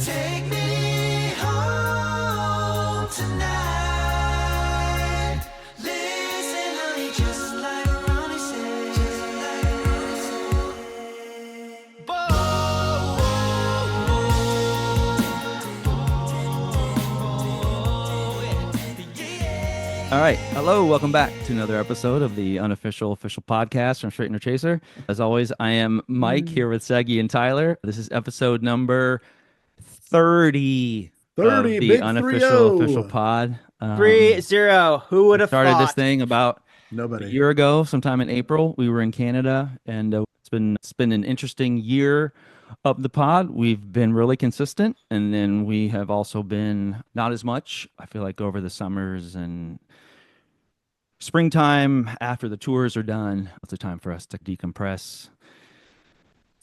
Take me home tonight. Listen, honey, just like Ronnie said. Just like Ronnie said. All right. Hello. Welcome back to another episode of the unofficial official podcast from Straightener Chaser. As always, I am Mike here with Seggy and Tyler. This is episode number 30 30, of the big unofficial 3-0. official pod. 3-0. Who would have Started thought? this thing about a Nobody. year ago, sometime in April. We were in Canada, and it's been an interesting year of the pod. We've been really consistent, and then we have also been not as much. I feel like over the summers and springtime, after the tours are done, it's a time for us to decompress.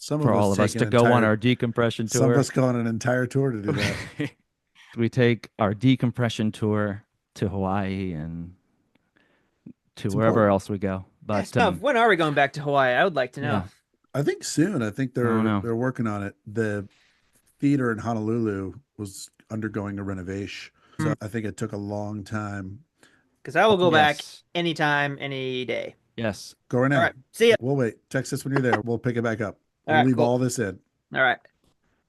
For all of us to go on our decompression tour. Some of us go on an entire tour to do that. We take our decompression tour to Hawaii and to It's wherever important. else we go. But When are we going back to Hawaii? I would like to know. yeah. I think soon. I think don't know. they're working on it. The theater in Honolulu was undergoing a renovation. So I think it took a long time. Because I will go back Yes. anytime, any day. Yes. Go right now. All right. See ya. We'll wait. Text us when you're there. We'll pick it back up. We'll All right, leave cool. all this in. All right.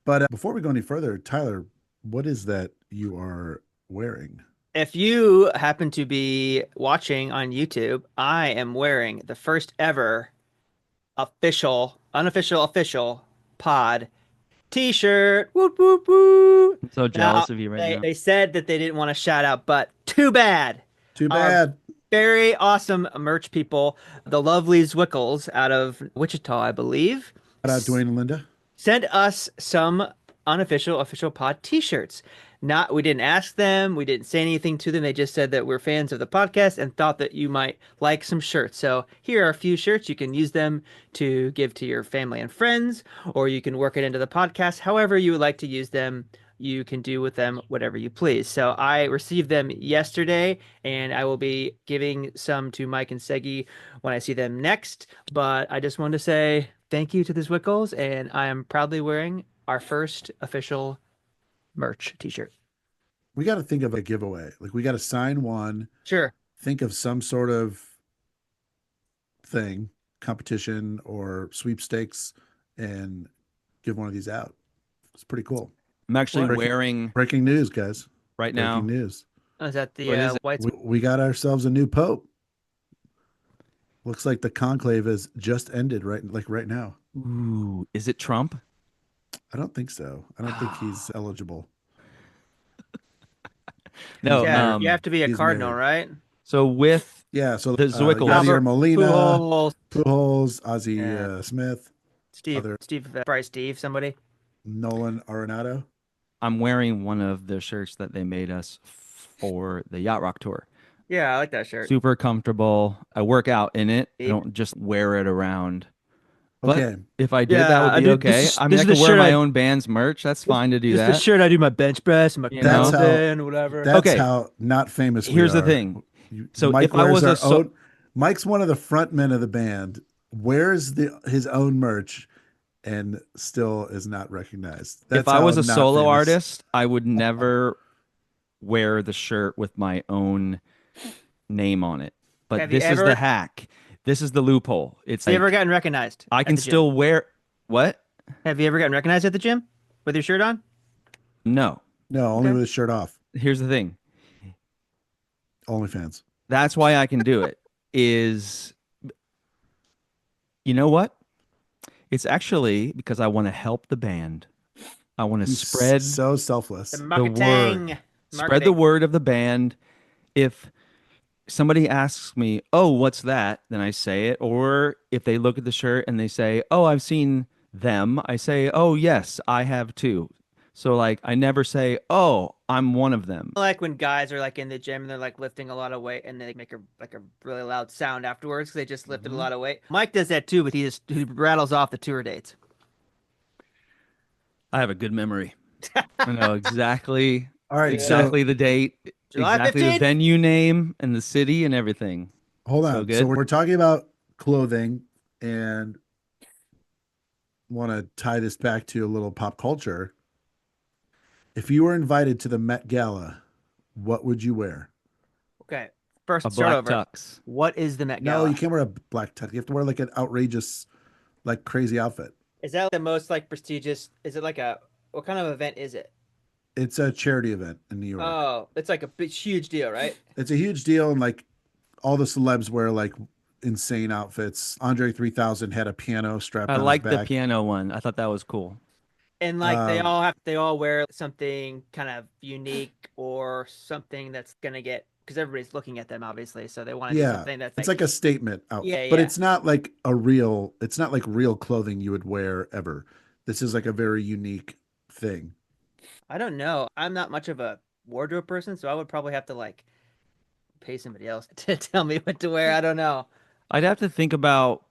But before we go any further, Tyler, what is that you are wearing? If you happen to be watching on YouTube, I am wearing the first ever unofficial pod t-shirt. Whoop, whoop, whoop. I'm so jealous of you right now. They said that they didn't want to shout out, but too bad. Too bad. Very awesome merch people. The lovely Zwickles out of Wichita, I believe, Shout out Dwayne and Linda. sent us some unofficial official pod t-shirts. We didn't ask them, we didn't say anything to them. They just said that we're fans of the podcast and thought that you might like some shirts. So here are a few shirts. You can use them to give to your family and friends, or you can work it into the podcast. However you would like to use them, you can do with them whatever you please. So I received them yesterday, and I will be giving some to Mike and Seggy when I see them next. But I just wanted to say thank you to the Zwickles, and I am proudly wearing our first official merch t-shirt. We got to think of a giveaway. Like, we got to sign one. Sure. Think of some sort of thing, competition or sweepstakes, and give one of these out. It's pretty cool. I'm actually Breaking- wearing Breaking news, guys. right Breaking now. news. Oh, is that the What is it? white? We got ourselves a new pope. Looks like the conclave has just ended right now. Ooh, is it Trump? I don't think so. I don't think he's eligible. No. Yeah, you have to be a he's cardinal, married. right? So with Yeah, so The Zwickles. Yadier Molina, Pujols, Pujols, Ozzie Yeah. Smith, Steve, other- Bryce, somebody. Nolan Arenado. I'm wearing one of the shirts that they made us for the Yacht Rock tour. Yeah, I like that shirt. Super comfortable. I work out in it. I don't just wear it around. But Okay. if I did, Yeah, that I would be do- okay. this is- I mean, this I is could the wear shirt my I- own band's merch. That's fine to do Just the that. shirt I do my bench press and my You know? mountain or whatever. That's Okay. how not famous we Here's the are. thing. So Mike if I wears was a our so- own, Mike's one of the front men of the band, wears his own merch and still is not recognized. If I was how a not solo famous- artist, I would never wear the shirt with my own name on it. But Have you this is ever- the hack. This is the loophole. It's Have you like, ever gotten recognized? I at can the gym? still wear what? Have you ever gotten recognized at the gym with your shirt on? No. No, only Okay. with his shirt off. Here's the thing. OnlyFans. That's why I can do it. Is you know what? It's actually because I want to help the band. I want to He's spread so selfless. The word. marketing. spread the word of the band. If somebody asks me, "Oh, what's that?" then I say it. Or if they look at the shirt and they say, "Oh, I've seen them," I say, "Oh, yes, I have too." So like I never say, "Oh, I'm one of them." I like when guys are like in the gym and they're like lifting a lot of weight and they make a really loud sound afterwards because they just lifted a lot of weight. Mike does that too, but he rattles off the tour dates. I have a good memory. I know exactly All right, exactly the date, July exactly 15th? the venue name and the city and everything. so hold So on. good. So we're talking about clothing and want to tie this back to a little pop culture. If you were invited to the Met Gala, what would you wear? Okay. First, A start black over. tux. What is the Met No, Gala? you can't wear a black tux. You have to wear like an outrageous, like crazy outfit. Is that the most like prestigious? Is it like a what kind of event is it? It's a charity event in New York. Oh, it's like a big, huge deal, right? It's a huge deal, and like all the celebs wear like insane outfits. Andre 3000 had a piano strapped I on his like the back. piano one. I thought that was cool. And like Um, they all wear something kind of unique or something that's gonna get because everybody's looking at them obviously, so they want to do Yeah, something that's it's like a statement outfit, Yeah, but yeah. it's not like real clothing you would wear ever. This is like a very unique thing. I don't know. I'm not much of a wardrobe person, so I would probably have to like pay somebody else to tell me what to wear. I don't know. I'd have to think about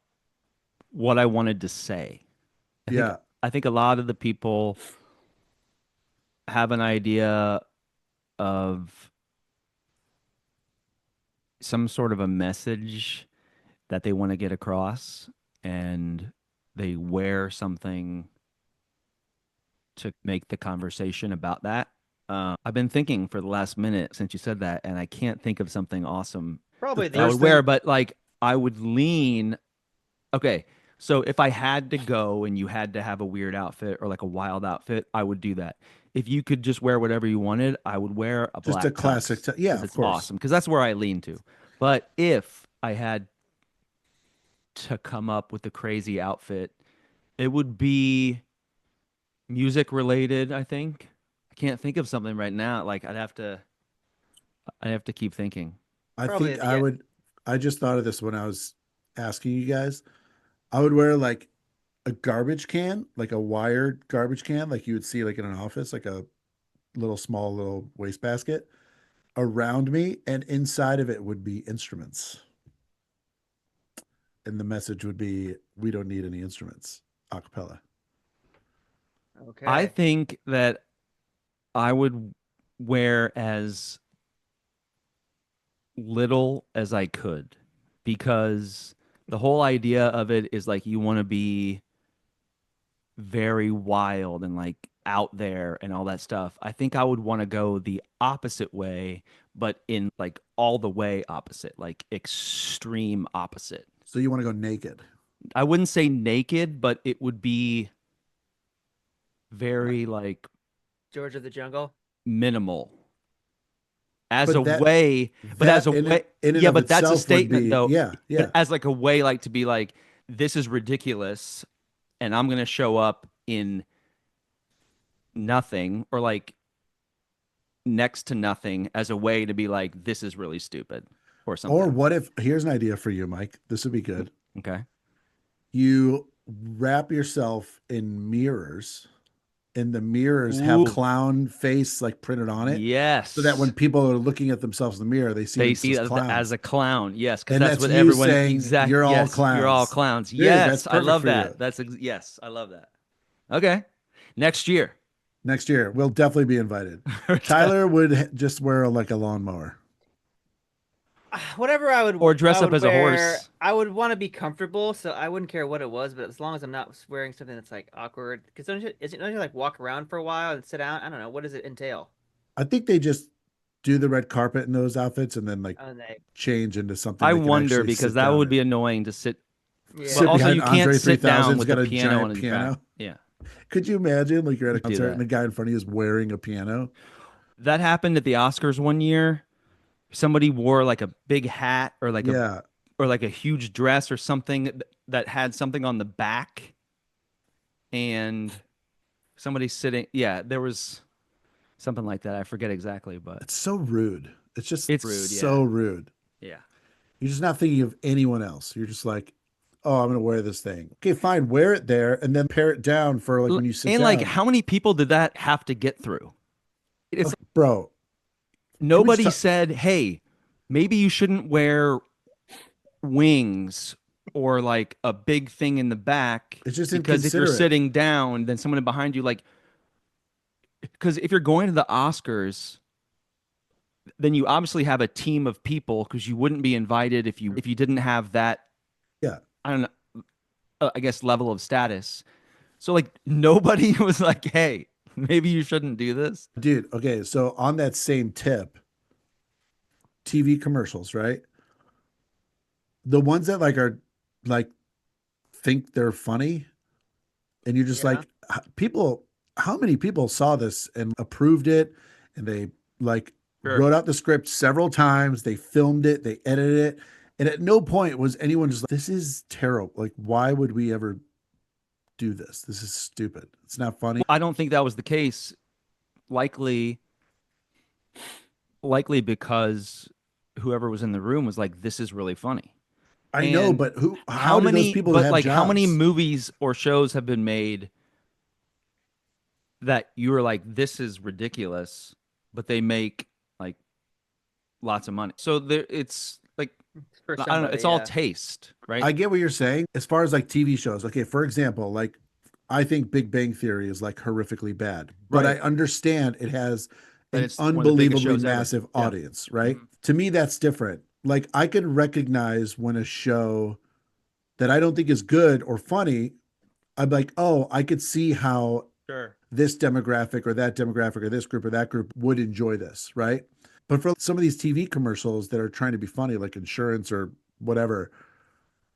what I wanted to say. Yeah, I think a lot of the people have an idea of some sort of a message that they want to get across, and they wear something to make the conversation about that. I've been thinking for the last minute since you said that, and I can't think of something awesome Probably The that I first would wear, thing- but like I would lean. Okay, so if I had to go and you had to have a weird outfit or like a wild outfit, I would do that. If you could just wear whatever you wanted, I would wear a just black a classic. tux, Yeah, 'cause of it's course. awesome because that's where I lean to. But if I had to come up with a crazy outfit, it would be music related, I think. I can't think of something right now. Like I'd have to keep thinking. I Probably think yeah. I just thought of this when I was asking you guys. I would wear like a garbage can, like a wired garbage can, like you would see like in an office, like a small little wastebasket around me, and inside of it would be instruments. And the message would be, we don't need any instruments, a cappella. Okay. I think that I would wear as little as I could because the whole idea of it is like you want to be very wild and like out there and all that stuff. I think I would want to go the opposite way, but in like all the way opposite, like extreme opposite. So you want to go naked. I wouldn't say naked, but it would be very like George of the Jungle. minimal as But a that- way, but That as a in way, in and yeah, of but that's a itself would statement be- though. Yeah, yeah. But as like a way, like to be like, this is ridiculous, and I'm gonna show up in nothing or like next to nothing as a way to be like, this is really stupid or something. Or what if, here's an idea for you, Mike. This would be good. Okay. You wrap yourself in mirrors, and the mirrors have Ooh. clown face like printed on it. Yes. So that when people are looking at themselves in the mirror, they see they them see as clowns. as a clown, yes, because And that's that's what you everyone saying, exactly. "You're all yes, You're all clowns." clowns. Dude, Yes, that's I perfect love for that. you. That's yes, I love that. Okay, next year. Next year, we'll definitely be invited. Tyler would just wear like a lawnmower. Whatever I would Or dress I up would as a wear, horse. I would want to be comfortable, so I wouldn't care what it was, but as long as I'm not wearing something that's like awkward, because don't you like walk around for a while and sit down? I don't know. What does it entail? I think they just do the red carpet in those outfits and then like And they, change into something. I they can wonder actually because sit that down would in. be annoying to sit. yeah. Sit But also, behind you can't Andre sit down 3000's with got a a piano giant on his piano. back. Yeah, Could you imagine like you're at a Do concert that. and the guy in front of you is wearing a piano? that happened at the Oscars one year. Somebody wore like a big hat or like Yeah. a huge dress or something that had something on the back, and somebody sitting. Yeah, there was something like that. I forget exactly, but It's so rude. It's just It's rude, yeah. so rude. yeah. You're just not thinking of anyone else. You're just like, oh, I'm gonna wear this thing. Okay, fine, wear it there and then pare it down for like when you sit And down. like, how many people did that have to get through? It's Okay, bro, nobody just said, "Hey, maybe you shouldn't wear wings or like a big thing in the back." It's just because if you're inconsiderate. sitting down, then someone behind you, like, because if you're going to the Oscars, then you obviously have a team of people because you wouldn't be invited if you didn't have that. Yeah. I don't know. I guess level of status. So like nobody was like, "Hey, maybe you shouldn't do this. Dude, okay, so on that same tip, TV commercials, right? The ones that like are like think they're funny, and you're just Yeah. like, people, how many people saw this and approved it, and they like Sure. wrote out the script several times, they filmed it, they edited it, and at no point was anyone just like, this is terrible. Like, why would we ever do this? This is stupid. It's not funny. I don't think that was the case. Likely because whoever was in the room was like, this is really funny. I know, And but how do those people but have like how many jobs? movies or shows have been made that you were like, this is ridiculous, but they make like lots of money. So there it's like, For I don't know, somebody, it's all yeah. taste, right? I get what you're saying. As far as like TV shows, okay, for example, like I think Big Bang Theory is like horrifically bad, but Right. I understand it has That an it's one of the biggest unbelievably shows ever. massive Yeah. audience, right? Mhm. To me, that's different. Like I can recognize when a show that I don't think is good or funny, I'm like, oh, I could see how Sure. this demographic or that demographic or this group or that group would enjoy this, right? But for some of these TV commercials that are trying to be funny, like insurance or whatever,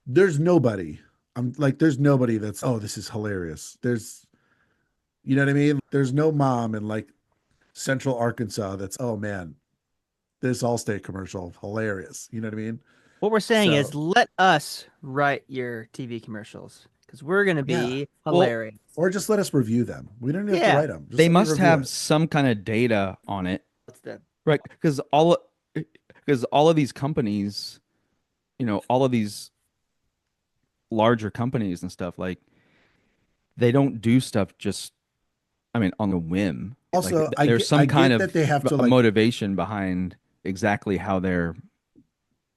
there's nobody. I'm like, there's nobody that's, oh, this is hilarious. You know what I mean? There's no mom in like Central Arkansas that's, oh man, this Allstate commercial, hilarious. You know what I mean? What we're saying is, So- let us write your TV commercials because we're gonna be Well, hilarious. Or just let us review them. We don't even have Yeah. to write them. Just They let me must review have it. some kind of data on it, What's the right? Because all of these companies, all of these larger companies and stuff, like they don't do stuff just, I mean, on a whim. Also, Like, I there's get- some I get kind of that they have to, a like- motivation behind exactly how they're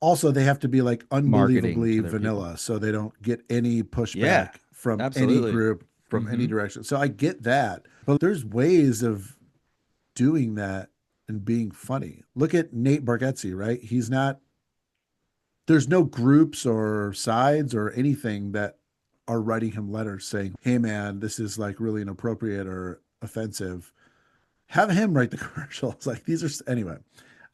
Also, they have to be like marketing unbelievably to their people. vanilla so they don't get any pushback Yeah, from absolutely. any group, from any Mhm. direction. So I get that. But there's ways of doing that and being funny. Look at Nate Bargatze, right? There's no groups or sides or anything that are writing him letters saying, hey man, this is like really inappropriate or offensive. Have him write the commercials. Like these are, anyway,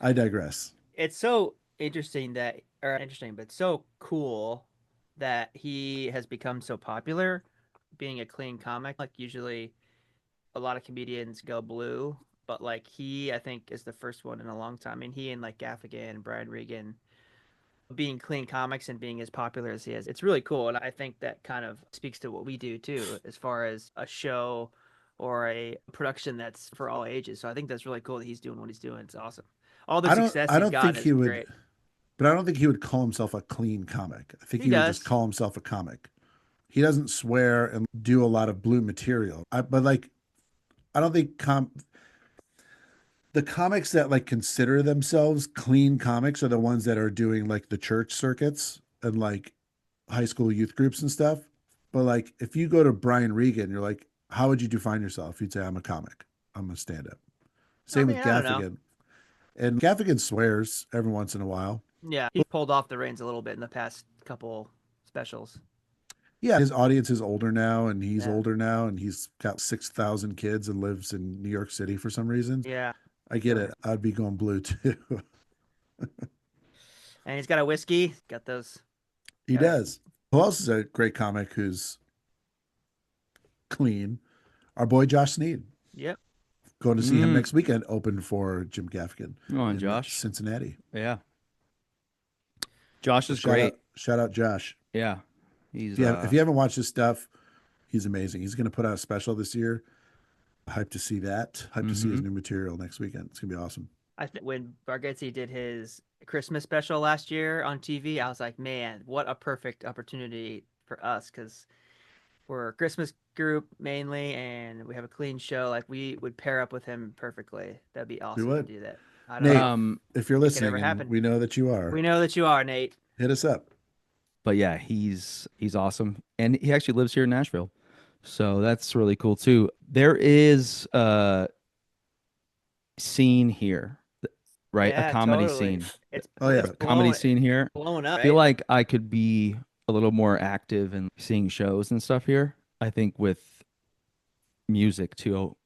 I digress. It's so interesting that, or interesting, but so cool that he has become so popular, being a clean comic. Like usually, a lot of comedians go blue, but like he, I think, is the first one in a long time. I mean, he and like Gaffigan and Brian Regan being clean comics and being as popular as he is, it's really cool. And I think that kind of speaks to what we do too, as far as a show or a production that's for all ages. So I think that's really cool that he's doing what he's doing. It's awesome. All the success I he's don't gotten think is he would, great. but I don't think he would call himself a clean comic. I think He he would just does. call himself a comic. He doesn't swear and do a lot of blue material. But like, I don't think the comics that like consider themselves clean comics are the ones that are doing like the church circuits and like high school youth groups and stuff. But like, if you go to Brian Regan, you're like, how would you define yourself? You'd say, I'm a comic. I'm a stand-up. Same with mean, I don't know. Gaffigan. And Gaffigan swears every once in a while. Yeah, he pulled off the reins a little bit in the past couple specials. Yeah, his audience is older now, and he's Yeah. older now, and he's got 6,000 kids and lives in New York City for some reason. Yeah, I get it. I'd be going blue too. and he's got a whiskey. Got those. He Yeah. does. Who else is a great comic who's clean? Our boy Josh Sneed. Yep. Going to see him Mm. next weekend, open for Jim Gaffigan Oh, and in Josh. Cincinnati. Yeah. Josh is Shout great. out, shout out Josh. Yeah. He's Yeah, if you haven't watched his stuff, he's amazing. He's going to put out a special this year. Hype to see that. Hype to see his Mhm. new material next weekend. It's going to be awesome. I think when Bargatze did his Christmas special last year on TV, I was like, man, what a perfect opportunity for us because we're a Christmas group mainly, and we have a clean show. Like we would pair up with him perfectly. That'd be awesome to would. do that. I don't Nate, know. If you're It could listening, ever and happen. we know that you are, We know that you are, Nate. hit us up. but yeah, he's awesome, and he actually lives here in Nashville, so that's really cool too. There is a scene here, right? Yeah, A comedy totally. scene, It's Oh, yeah. it's comedy blowing- scene here. blowing up. I feel right? like I could be a little more active in seeing shows and stuff here. I think with music too,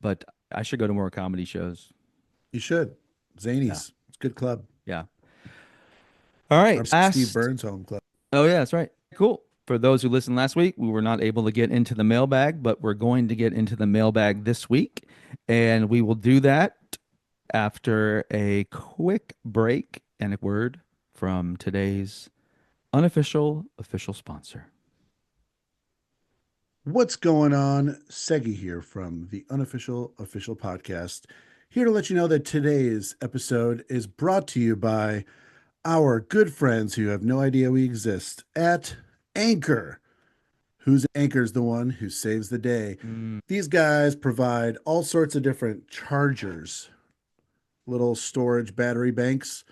but I should go to more comedy shows. You should. Zanies. It's a good club. Yeah. All right. Our Steve Burns home club. Oh, yeah, that's right. Cool. For those who listened last week, we were not able to get into the mailbag, but we're going to get into the mailbag this week. And we will do that after a quick break and a word from today's unofficial official sponsor. What's going on? Segi here from the Unofficial Official Podcast. Here to let you know that today's episode is brought to you by our good friends who have no idea we exist at Anchor. Who's Anchor's the one who saves the day. These guys provide all sorts of different chargers, little storage battery banks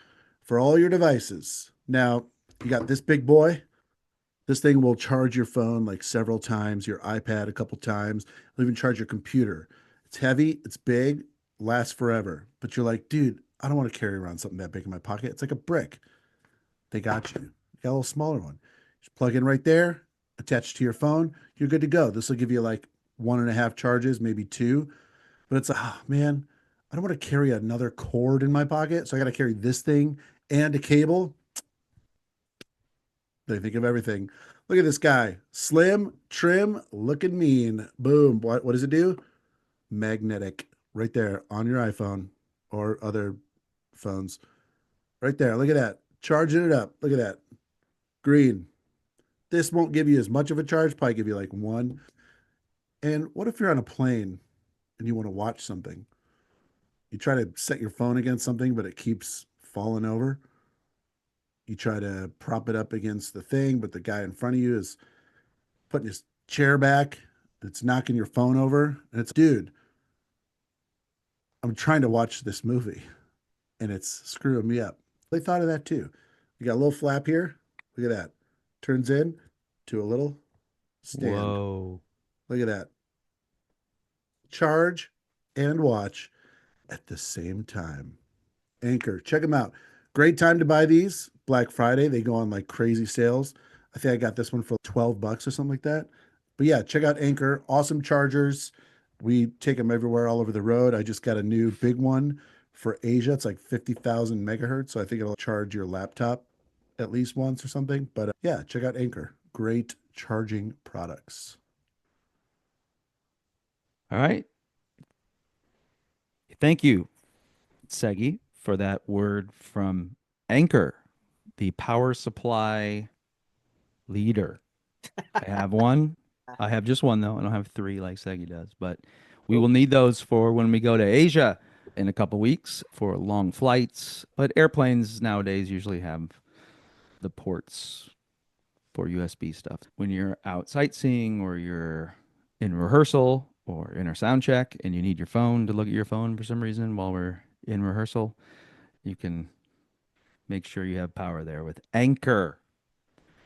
for all your devices. Now, you got this big boy. This thing will charge your phone like several times, your iPad a couple times. It'll even charge your computer. It's heavy, it's big, lasts forever. But you're like, dude, I don't want to carry around something that big in my pocket. It's like a brick. They got you. You got a little smaller one. Just plug in right there, attached to your phone. You're good to go. This will give you like 1.5 charges, maybe 2. But it's like, oh, man, I don't want to carry another cord in my pocket. So I got to carry this thing and a cable. They think of everything. Look at this guy. Slim, trim, looking mean. Boom. What does it do? Magnetic. Right there on your iPhone or other phones. Right there. Look at that. Charging it up. Look at that. Green. This won't give you as much of a charge. Probably give you like 1. And what if you're on a plane and you want to watch something? You try to set your phone against something, but it keeps falling over. You try to prop it up against the thing, but the guy in front of you is putting his chair back. It's knocking your phone over. And it's, dude, I'm trying to watch this movie and it's screwing me up. They thought of that too. You got a little flap here. Look at that. Turns in to a little stand. Whoa. Look at that. Charge and watch at the same time. Anchor. Check them out. Great time to buy these. Black Friday. They go on like crazy sales. I think I got this one for $12 or something like that. But yeah, check out Anchor. Awesome chargers. We take them everywhere all over the road. I just got a new big one for Asia. It's like 50,000 megahertz. So I think it'll charge your laptop at least once or something. But yeah, check out Anchor. Great charging products. All right. Thank you, Segi, for that word from Anchor, the power supply leader. I have one. I have just one, though. I don't have 3 like Segi does. But we will need those for when we go to Asia in a couple weeks for long flights. But airplanes nowadays usually have the ports for USB stuff. When you're out sightseeing or you're in rehearsal or in our sound check and you need your phone to look at your phone for some reason while we're in rehearsal, you can make sure you have power there with Anchor.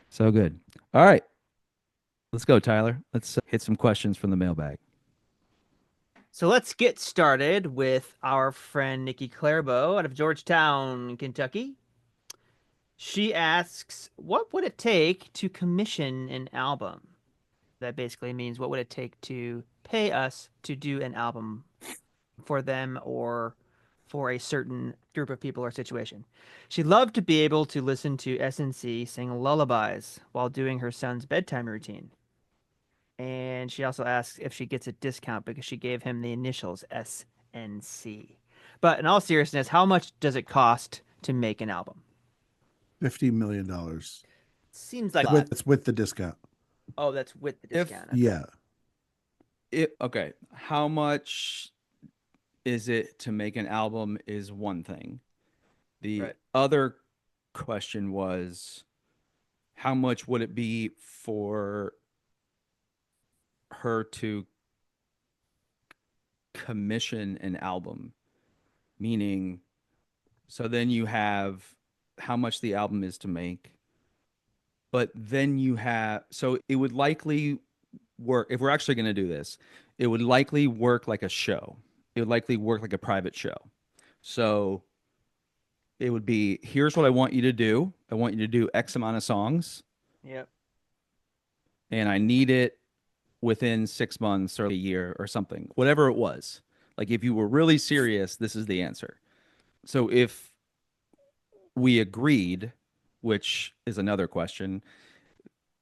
So good. All right. Let's go, Tyler. Let's hit some questions from the mailbag. So let's get started with our friend Nikki Clairbo out of Georgetown, Kentucky. She asks, what would it take to commission an album? That basically means what would it take to pay us to do an album for them or for a certain group of people or situation. She'd love to be able to listen to SNC sing lullabies while doing her son's bedtime routine. And she also asks if she gets a discount because she gave him the initials SNC. But in all seriousness, how much does it cost to make an album? $50 million. Seems like a lot. It's with the discount. Oh, that's with the If- discount. Yeah. Okay. How much is it to make an album is one thing. The Right. other question was, how much would it be for her to commission an album? Meaning, so then you have how much the album is to make, but then you have, so it would likely work, if we're actually going to do this, it would likely work like a show. It would likely work like a private show. So it would be, here's what I want you to do. I want you to do X amount of songs, Yep. and I need it within 6 months or a year or something, whatever it was. Like if you were really serious, this is the answer. So if we agreed, which is another question,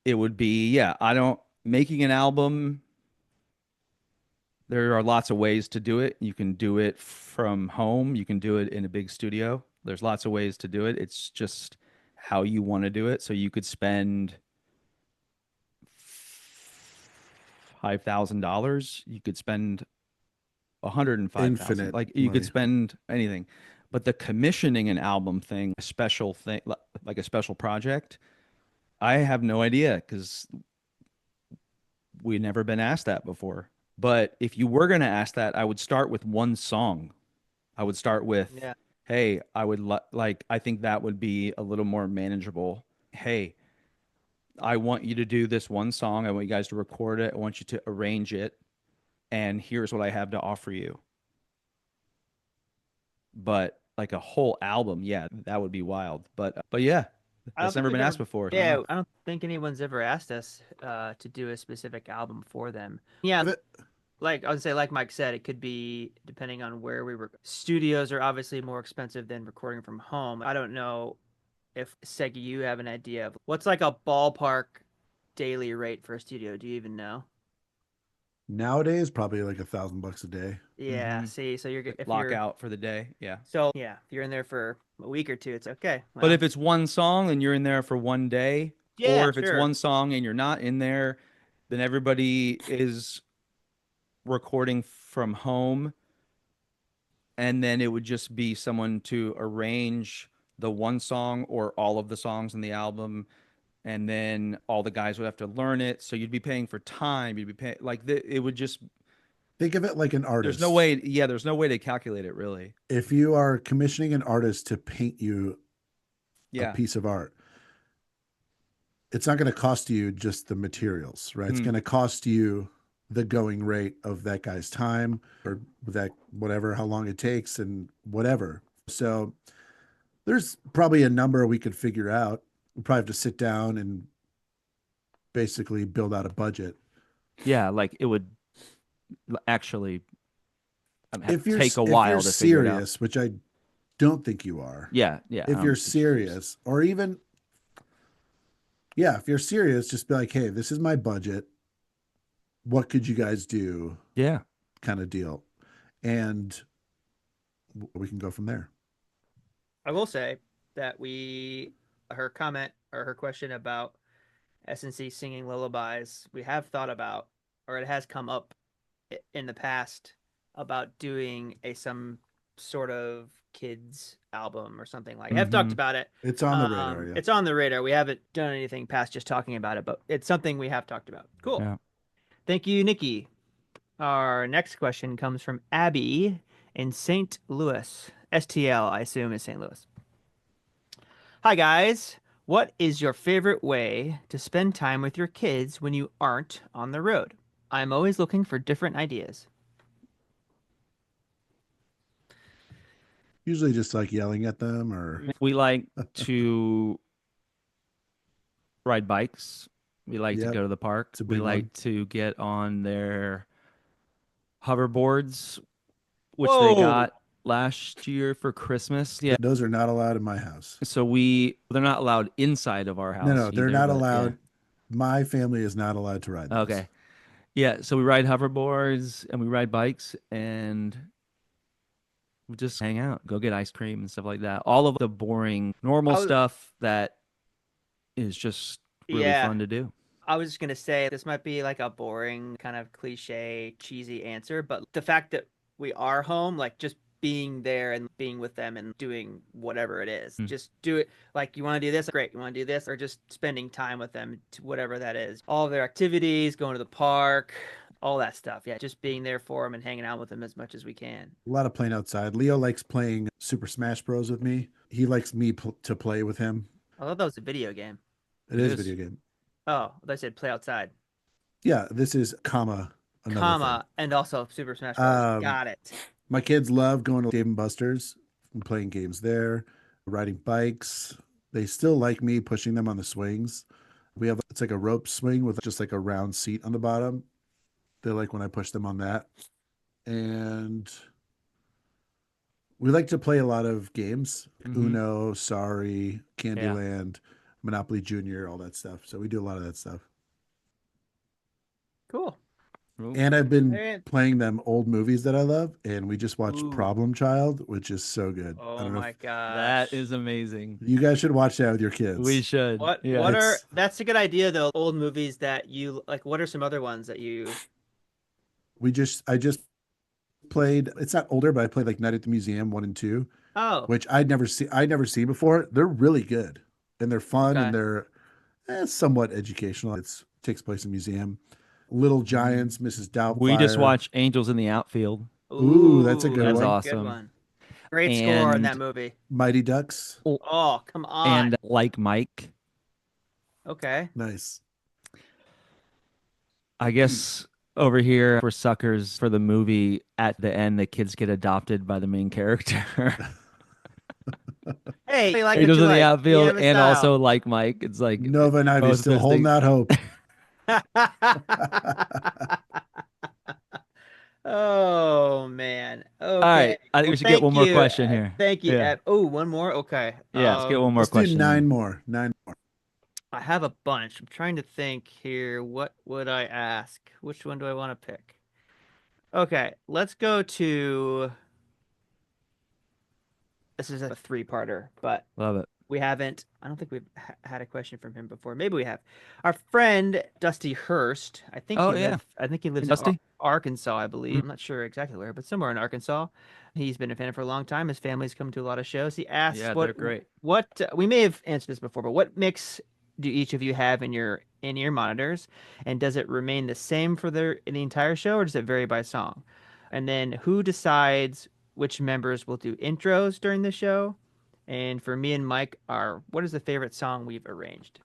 it would be, yeah, I don't making an album. There are lots of ways to do it. You can do it from home. You can do it in a big studio. There's lots of ways to do it. It's just how you want to do it. So you could spend $5,000. You could spend 105,000. Infinite Like you could money. spend anything. But the commissioning an album thing, a special thing, like a special project, I have no idea because we've never been asked that before. But if you were going to ask that, I would start with one song. I would start with, Yeah. hey, I would like, I think that would be a little more manageable. Hey, I want you to do this one song. I want you guys to record it. I want you to arrange it. And here's what I have to offer you. But like a whole album, yeah, that would be wild. But yeah, I don't that's think never we've been ever- asked before. Yeah, I don't think anyone's ever asked us to do a specific album for them. Yeah, But- like I would say, like Mike said, it could be depending on where we were. Studios are obviously more expensive than recording from home. I don't know if Segi, you have an idea of what's like a ballpark daily rate for a studio. Do you even know? Nowadays, probably like $1,000 a day. Yeah. Mhm. See, so if Lock you're out for the day. Yeah. so yeah, if you're in there for a week or two, it's okay. But Well, if it's one song and you're in there for one day, yeah, or if it's sure. one song and you're not in there, then everybody is recording from home. And then it would just be someone to arrange the one song or all of the songs in the album. And then all the guys would have to learn it. So you'd be paying for time. You'd be paying it would just, Think of it like an artist. there's no way. Yeah. There's no way to calculate it really. If you are commissioning an artist to paint you Yeah. a piece of art, it's not going to cost you just the materials, right? It's Hmm. going to cost you the going rate of that guy's time or that whatever, how long it takes and whatever. So there's probably a number we could figure out. We probably have to sit down and basically build out a budget. Yeah. Like it would actually If you're take a if while you're to figure it out. serious, which I don't think you are. Yeah. Yeah. I If don't you're think she's serious, or even yeah, if you're serious, just be like, hey, this is my budget. What could you guys do? Yeah. Kind of deal. And we can go from there. I will say that her comment or her question about SNC singing lullabies, we have thought about, or it has come up in the past about doing some sort of kids album or something like. I've talked Mhm. about it. It's on the radar. Yeah. It's on the radar. We haven't done anything past just talking about it, but it's something we have talked about. Cool. Yeah. Thank you, Nikki. Our next question comes from Abby in St. Louis. STL, I assume, is St. Louis. Hi, guys. What is your favorite way to spend time with your kids when you aren't on the road? I'm always looking for different ideas. Usually just like yelling at them or We like to ride bikes. We like to Yep. go to the park. It's a We big like one. to get on their hoverboards, which Whoa. they got last year for Christmas. Yeah. those are not allowed in my house. So they're not allowed inside of our house. No, they're either, not but yeah. allowed. My family is not allowed to ride those. Okay. Yeah, so we ride hoverboards and we ride bikes and we just hang out, go get ice cream and stuff like that. All of the boring, normal I was- stuff that is just really Yeah. fun to do. I was just going to say this might be like a boring, kind of cliche, cheesy answer, but the fact that we are home, like just being there and being with them and doing whatever it is, just do it. Like, you want to do this? Great. You want to do this? Or just spending time with them, whatever that is. All of their activities, going to the park, all that stuff. Yeah, just being there for them and hanging out with them as much as we can. A lot of playing outside. Leo likes playing Super Smash Bros. With me. He likes me to play with him. I thought that was a video game. It is a is. video game. Oh, they said play outside, Yeah, this is another thing. and also Super Smash Bros. Got it. My kids love going to Dave and Buster's and playing games there, riding bikes. They still like me pushing them on the swings. It's like a rope swing with just like a round seat on the bottom. They like when I push them on that. and we like to play a lot of games. Mhm. Uno, Sorry, Candyland, Monopoly Junior, all that stuff. So we do a lot of that stuff. Cool. Ooh. And I've been And- playing them old movies that I love, and we just watched Ooh. Problem Child, which is so good. I Oh don't know my if gosh. That is amazing. you guys should watch that with your kids. We should. What Yeah. what are It's- that's a good idea though. Old movies that you like, what are some other ones that you I just played, it's not older, but I played like Night at the Museum 1 and 2, Oh, which I'd never seen before. They're really good. And they're fun Okay. and they're somewhat educational. It takes place in a museum. Little Giants, Mrs. Doubtfire. We just watched Angels in the Outfield. Ooh, that's a good That's one. awesome. Great score in that And- movie. Mighty Ducks. Oh, come on. And Like Mike. Okay. Nice. I guess over here we're suckers for the movie. At the end, the kids get adopted by the main character. Hey, we like what Angels you in the like. Outfield, You have a and style. also Like Mike. It's like Nova and Ivy both still those holding things. out hope. Oh man. Okay. All right, I think we should get thank one more you. question here. Thank you. Yeah. Oh, one more. Okay. Yeah, let's get one more Let's do question. nine more. Nine more. I have a bunch. I'm trying to think here. What would I ask? Which one do I want to pick? Okay, let's go to. This is a three-parter, but Love it. we haven't. I don't think we've had a question from him before. Maybe we have. Our friend Dusty Hurst. I think. Oh, he yeah. lives, I think he lives Dusty? in Arkansas. I believe. I'm not sure exactly where, but somewhere in Arkansas. He's been a fan for a long time. His family's come to a lot of shows. He asked, Yeah, "What? they're great. What? We may have answered this before, but what mix do each of you have in your in-ear monitors, and does it remain the same for the entire show, or does it vary by song? And then who decides which members will do intros during the show? And for me and Mike, what is the favorite song we've arranged?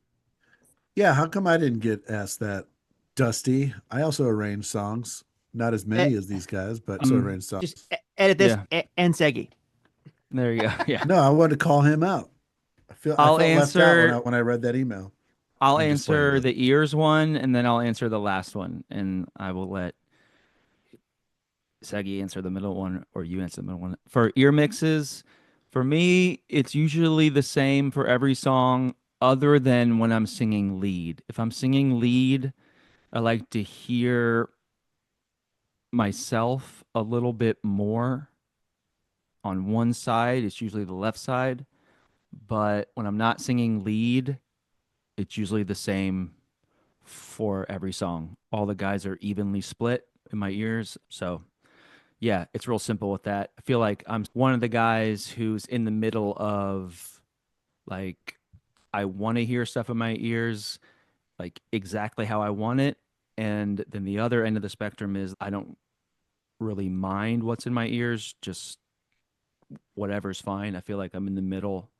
Yeah, how come I didn't get asked that? Dusty. I also arrange songs. Not as many as these guys, but also arrange songs. Just edit this Yeah. and Seggy. There you go. Yeah. No, I wanted to call him out. I felt I'll left out answer- when I read that email. I'll I'm just playing answer with the ears one, and then I'll answer the last one, and I will let Sagi answer the middle one, or you answer the middle one. For ear mixes, for me, it's usually the same for every song, other than when I'm singing lead. If I'm singing lead, I like to hear myself a little bit more on one side. It's usually the left side. But when I'm not singing lead, it's usually the same for every song. All the guys are evenly split in my ears. So, yeah, it's real simple with that. I feel like I'm one of the guys who's in the middle of, like, I want to hear stuff in my ears, like exactly how I want it. And then the other end of the spectrum is I don't really mind what's in my ears, just whatever's fine. I feel like I'm in the middle.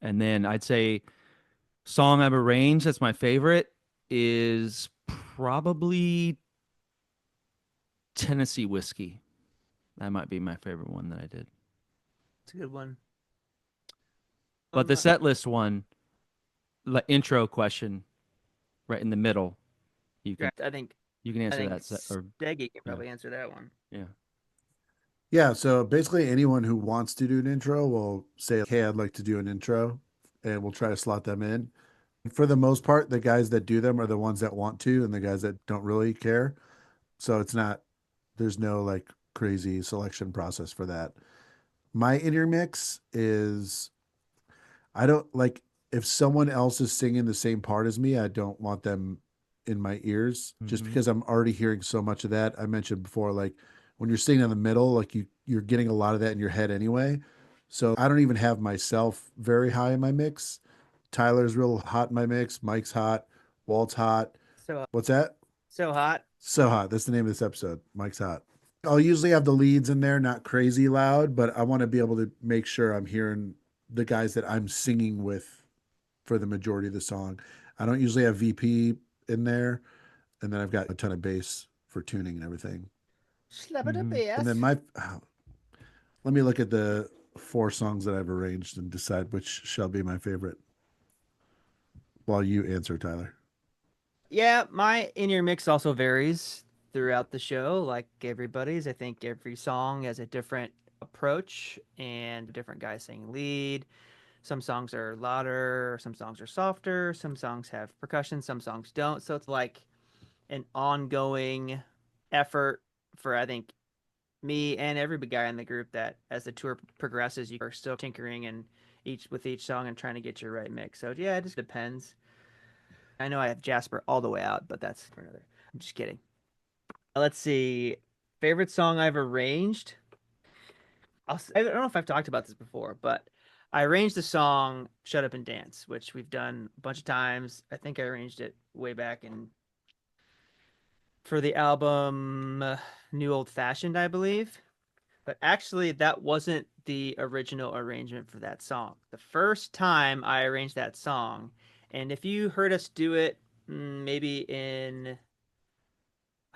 And then I'd say song I've arranged that's my favorite is probably Tennessee Whiskey. That might be my favorite one that I did. It's a good one. But the set list one, the intro question, right in the middle, you can I think answer that. Or Seggy can probably answer that one. yeah, Yeah, so basically anyone who wants to do an intro will say, "Hey, I'd like to do an intro," and we'll try to slot them in. For the most part, the guys that do them are the ones that want to, and the guys that don't really care. So there's no like crazy selection process for that. My intermix is, I don't like, if someone else is singing the same part as me, I don't want them in my ears just Mhm. because I'm already hearing so much of that. I mentioned before, like when you're singing in the middle, like you're getting a lot of that in your head anyway. So I don't even have myself very high in my mix. Tyler's real hot in my mix. Mike's hot. Walt's hot. So What's that? so hot. So hot. That's the name of this episode. Mike's hot. I'll usually have the leads in there, not crazy loud, but I want to be able to make sure I'm hearing the guys that I'm singing with for the majority of the song. I don't usually have VP in there. And then I've got a ton of bass for tuning and everything. Slap it up, Mhm. ass. And then let me look at the 4 songs that I've arranged and decide which shall be my favorite. While you answer, Tyler. Yeah, my in-ear mix also varies. throughout the show, like everybody's. I think every song has a different approach and a different guy singing lead. Some songs are louder, some songs are softer, some songs have percussion, some songs don't. So it's like an ongoing effort for, I think, me and every guy in the group, that as the tour progresses, you are still tinkering and each song and trying to get your right mix. So yeah, it just depends. I know I have Jasper all the way out, but that's for another. I'm just kidding. Let's see. Favorite song I've arranged. I don't know if I've talked about this before, but I arranged the song "Shut Up and Dance," which we've done a bunch of times. I think I arranged it way back for the album New Old Fashioned, I believe. But actually, that wasn't the original arrangement for that song. The first time I arranged that song, and if you heard us do it, maybe in,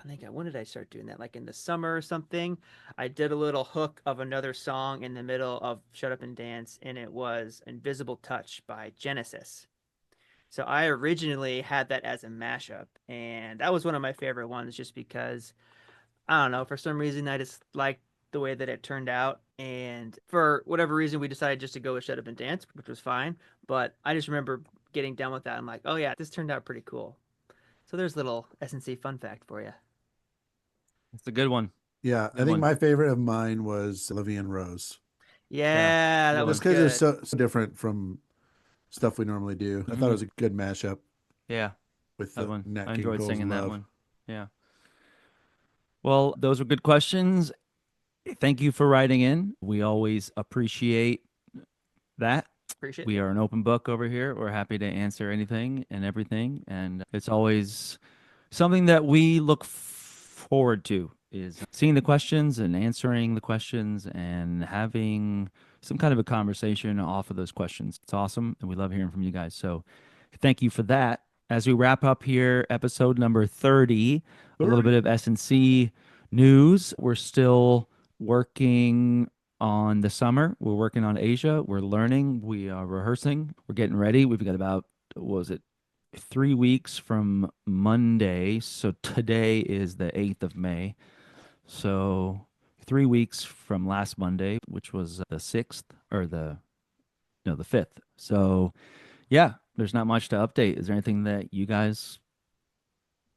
I think, when did I start doing that? Like in the summer or something. I did a little hook of another song in the middle of Shut Up and Dance, and it was Invisible Touch by Genesis. So I originally had that as a mashup, and that was one of my favorite ones just because, I don't know, for some reason I just liked the way that it turned out. And for whatever reason, we decided just to go with Shut Up and Dance, which was fine. But I just remember getting done with that. I'm like, oh yeah, this turned out pretty cool. So there's a little SNC fun fact for you. It's a good one. Yeah, I Good think one. my favorite of mine was Olivia and Rose. Yeah, that Good was Just because good. it's so different from stuff we normally do. I thought it was a good mashup Yeah, with that the one. Nat I King enjoyed Cole's singing that Love. one. Yeah. Well, those were good questions. Thank you for writing in. We always appreciate that. Appreciate We it. are an open book over here. We're happy to answer anything and everything. And it's always something that we look forward to, is seeing the questions and answering the questions and having some kind of a conversation off of those questions. It's awesome. And we love hearing from you guys. So thank you for that. As we wrap up here, episode number 30, a little bit of S&C news. We're still working on the summer. We're working on Asia. We're learning. We are rehearsing. We're getting ready. We've got about, what was it, 3 weeks from Monday. So today is the 8th of May. So 3 weeks from last Monday, which was the 6th, or the 5th. So yeah, there's not much to update. Is there anything that you guys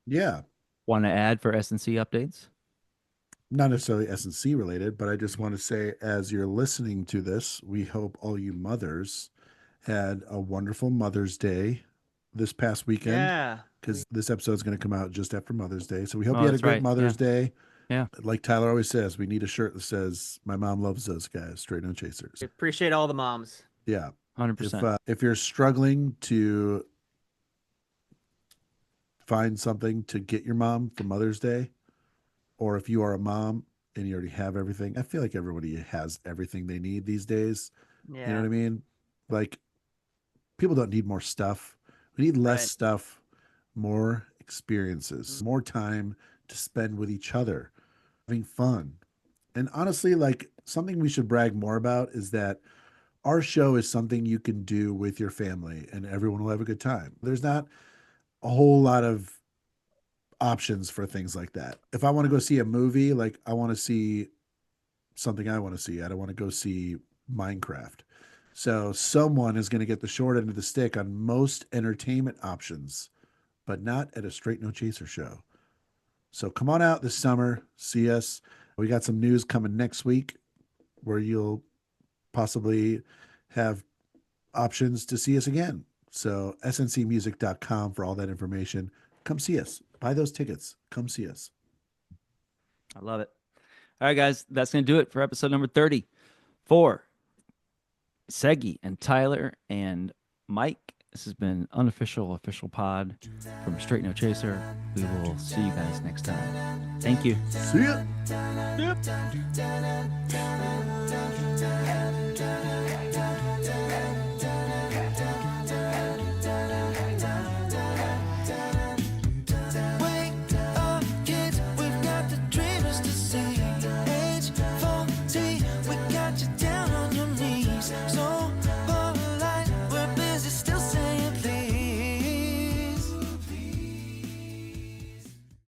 Yeah, want to add for S&C updates? not necessarily S&C related, but I just want to say, as you're listening to this, we hope all you mothers had a wonderful Mother's Day this past weekend, Yeah. because this episode is going to come out just after Mother's Day. So we hope Oh, you had a that's great right. Mother's Day. Yeah. Like Tyler always says, we need a shirt that says, "My mom loves those guys, straight no chasers." We appreciate all the moms. Yeah. 100%. If you're struggling to find something to get your mom for Mother's Day, or if you are a mom and you already have everything, I feel like everybody has everything they need these days. Yeah. You know what I mean? Like, people don't need more stuff. We need less Right. stuff, more experiences, more time to spend with each other, having fun. And honestly, like, something we should brag more about is that our show is something you can do with your family and everyone will have a good time. There's not a whole lot of options for things like that. If I want to go see a movie, like, I want to see something I want to see. I don't want to go see Minecraft. So someone is going to get the short end of the stick on most entertainment options, but not at a Straight No Chaser show. So come on out this summer, see us. We got some news coming next week where you'll possibly have options to see us again. So sncmusic.com for all that information. Come see us. Buy those tickets. Come see us. I love it. All right, guys, that's going to do it for episode number 30. For Segi and Tyler and Mike, this has been Unofficial Official Pod from Straight No Chaser. We will see you guys next time. Thank you. See ya. Wake up, kids, we've got the dreamers to see. Age 40, we got you down on your knees. So